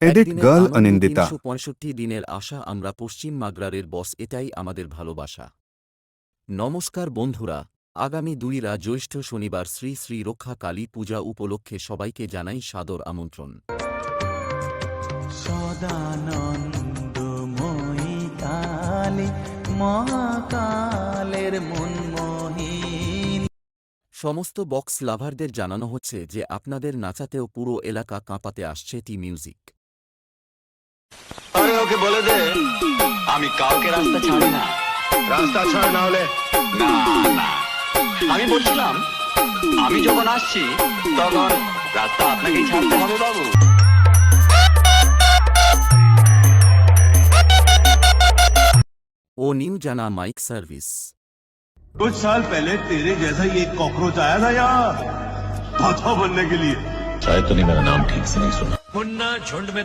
Edit girl Anindita. ৩৬৫ দিনের আশা আমরা পশ্চিম মাগরারের বস, এটাই আমাদের ভালোবাসা। নমস্কার বন্ধুরা, আগামী ২ জ্যৈষ্ঠ শনিবার শ্রী শ্রী রক্ষা কালী পূজা উপলক্ষে সবাইকে জানাই সাদর আমন্ত্রণ। সদানন্দময়ী কালী মহাকালের মনমোহিনী। সমস্ত বক্স লাভারদের জানানো হচ্ছে যে আপনাদের নাচাতেও পুরো এলাকা কাঁপাতে আসছে টি মিউজিক। আরে ওকে বলে দে আমি কাউকে রাস্তা ছাড়ি না। রাস্তা ছাড় না হলে না না, আমি বলছিলাম আমি যখন আসছি তখন রাস্তা আপনাকেই ছাড়তে হবে বাবু। ও নিউ জানা মাইক সার্ভিস। कुछ साल पहले तेरे जैसा ही एक कॉकरोच आया था यहाँ था बनने के लिए। शायद तूने मेरा नाम ठीक से नहीं सुना। मुन्ना झुंड में